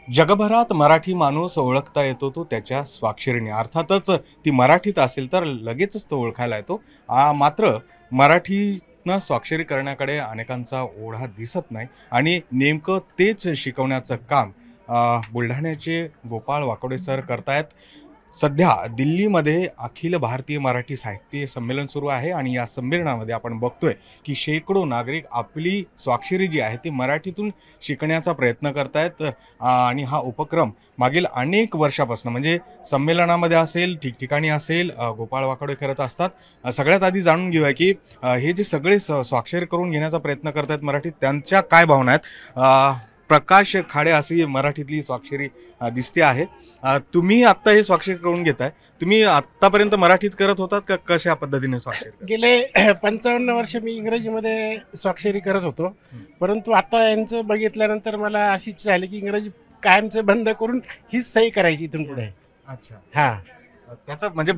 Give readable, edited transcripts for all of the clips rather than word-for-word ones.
जगभरात मराठी माणूस ओळखता येतो तो त्याच्या स्वाक्षरीने। अर्थातच ती मराठीत असेल तर लगेचच तो ओळखायला येतो। मात्र मराठीनं स्वाक्षरी करण्याकडे अनेकांचा ओढा दिसत नाही आणि नेमकं तेच शिकवण्याचं काम बुलढाण्याचे गोपाळ वाकोडे सर करतायत। सध्या दिल्लीमध्ये अखिल भारतीय मराठी साहित्य संमेलन सुरू आहे आणि या संमेलनामध्ये आपण बघतोय की शेकडो नागरिक आपली स्वाक्षरी जी आहे ती मराठीतून शिकण्याचा प्रयत्न करतायत आणि हा उपक्रम मागील अनेक वर्षापासून म्हणजे संमेलनामध्ये असेल ठिकठिकाणी असेल गोपाळ वाकोडे करत असतात। सगळ्यात आधी जाणून घेऊया की हे जे सगळे स्वाक्षरी करून घेण्याचा प्रयत्न करतायत मराठीत त्यांच्या काय भावना आहेत। प्रकाश खाडे अशी मराठीतली स्वाक्षरी दिसते आहे। तुम्ही आता हे स्वाक्षरी करून घेताय, तुम्ही आतापर्यंत मराठीत करत होतात का कशा पद्धतीने स्वाक्षरी? गेले 55 वर्ष मी इंग्रजीमध्ये स्वाक्षरी करत होतो, परंतु आता यांचं बघितल्यानंतर मला अशी इच्छा झाली की इंग्रजी कायमचं बंद करून हीच सही करायची इथून पुढे। अच्छा, हां, त्याचा म्हणजे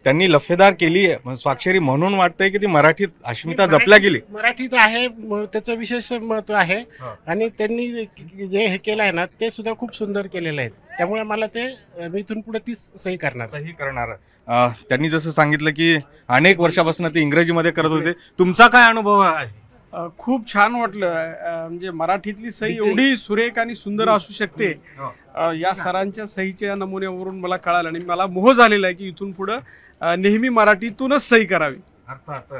त्यांनी लफेदार केली आहे स्वाक्षरी म्हणून वाटतंय की ती मराठीत अस्मिता जपल्या गेली। मराठीत आहे, त्याचं विशेष महत्त्व आहे आणि त्यांनी जे हे केलं आहे ना ते सुद्धा खूप सुंदर केलेलं आहे। त्यामुळे मला ते मी इथून पुढे तीच सही करणार। त्यांनी जसं सांगितलं की अनेक वर्षापासून ते इंग्रजीमध्ये करत होते, तुमचा काय अनुभव आहे? खूप छान वाटलं। म्हणजे मराठीतली सही एवढी सुरेख आणि सुंदर असू शकते या सरांच्या सहीच्या नमुन्यावरून मला कळालं आणि मला मोह झालेला आहे की इथून पुढे नेहमी मराठीतूनच सही करावी। अर्थात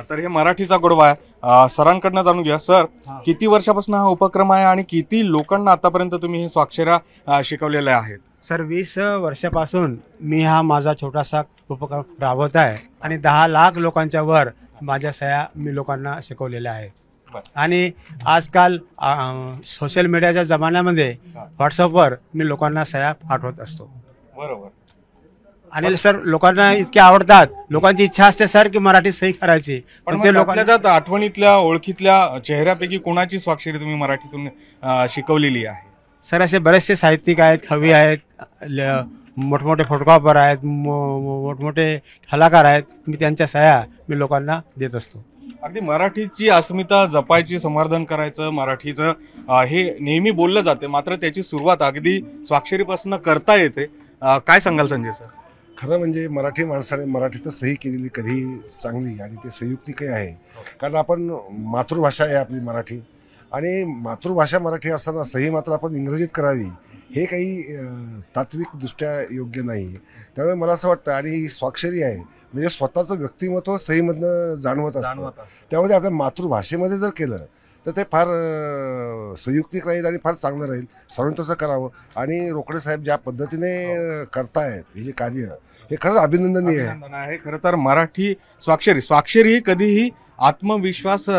तर हे मराठीचा गोडवा आहे। सरांकडनं जाणून घ्या सर, किती वर्षापासून हा उपक्रम आहे आणि किती लोकांना आतापर्यंत तुम्ही हे स्वाक्षऱ्या शिकवलेल्या आहेत? सर 20 वर्षापासून मी हा माझा छोटासा उपक्रम राबवत आहे आणि 10 लाख लोकांच्या वर माझ्या सह्या मी लोकांना शिकवलेल्या आहेत। आणि आजकाल सोशल मीडियाच्या जमान्यामध्ये व्हॉट्सअपवर मी लोकांना सह्या पाठवत असतो। बरोबर। आणि सर लोकांना इतके आवडतात, लोकांची इच्छा असते सर की मराठी सही करायची, पण ते लोकांच्या आठवणीतल्या ओळखीतल्या चेहऱ्यापैकी कोणाची स्वाक्षरी तुम्ही मराठीतून शिकवलेली आहे? सर असे बरेचसे साहित्यिक आहेत, कवी आहेत, मोठमोठे फोटोग्राफर आहेत, मोठमोठे कलाकार आहेत, मी त्यांच्या सह्या मी लोकांना देत असतो। अगदी मराठीची अस्मिता जपायची, संवर्धन करायचं, मराठीचं हे नेहमी बोललं जाते, मात्र त्याची सुरुवात अगदी स्वाक्षरीपासून करता येते। काय सांगाल संजय सर? खरं म्हणजे मराठी माणसाने मराठीत सही केलेली कधी चांगली आणि ते संयुक्तिक आहे, कारण आपण मातृभाषा आहे आपली मराठी आणि मातृभाषा मराठी असताना सही मात्र आपण इंग्रजीत करावी हे काही तात्विकदृष्ट्या योग्य नाही। त्यामुळे मला असं वाटतं आणि ही स्वाक्षरी आहे म्हणजे स्वतःचं व्यक्तिमत्व सहीमधनं जाणवत असतं, त्यामुळे आपल्या मातृभाषेमध्ये जर केलं तर ते फार संयुक्तिक राहील आणि फार चांगलं राहील। सर्वांनी तसं करावं आणि रोकडे साहेब ज्या पद्धतीने करतायत हे जे कार्य हे खरंच अभिनंदनीय आहे। खरं तर मराठी स्वाक्षरी ही कधीही आत्मविश्वास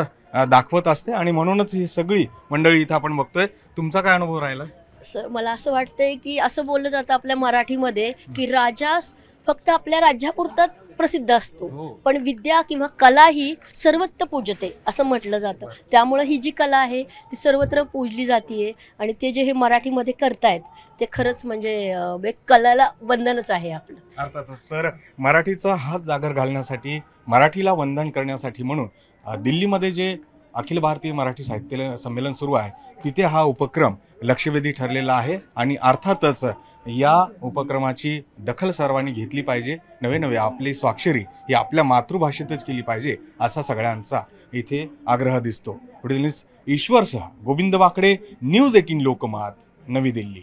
दाखवत असते आणि म्हणूनच ही सगळी मंडळी इथं आपण बघतोय। तुमचा काय अनुभव राहिला? सर मला असं वाटतंय की असं बोललं जातं आपल्या मराठीमध्ये की राजा फक्त आपल्या राज्यापुरता प्रसिद्ध असतो, पण विद्या किंवा कला ही सर्वत्र पूजते असं म्हटलं जातं। त्यामुळे ही जी कला आहे ती सर्वत्र पूजली जाते आणि ते जे हे मराठीमध्ये करतायत ते खरंच म्हणजे कलाला वंदनच आहे आपलं। अर्थातच तर मराठीचा हात जागर घालण्यासाठी, मराठीला वंदन करण्यासाठी म्हणून दिल्लीमध्ये जे अखिल भारतीय मराठी साहित्य संमेलन सुरू आहे तिथे हा उपक्रम लक्षवेधी ठरलेला आहे आणि अर्थातच या उपक्रमाची दखल सर्वांनी घेतली पाहिजे। नवे आपली स्वाक्षरी ही आपल्या मातृभाषेतच केली पाहिजे असा सगळ्यांचा इथे आग्रह दिसतो। पुढील ईश्वरसह गोविंद वाकडे, न्यूज 18 लोकमत, नवी दिल्ली।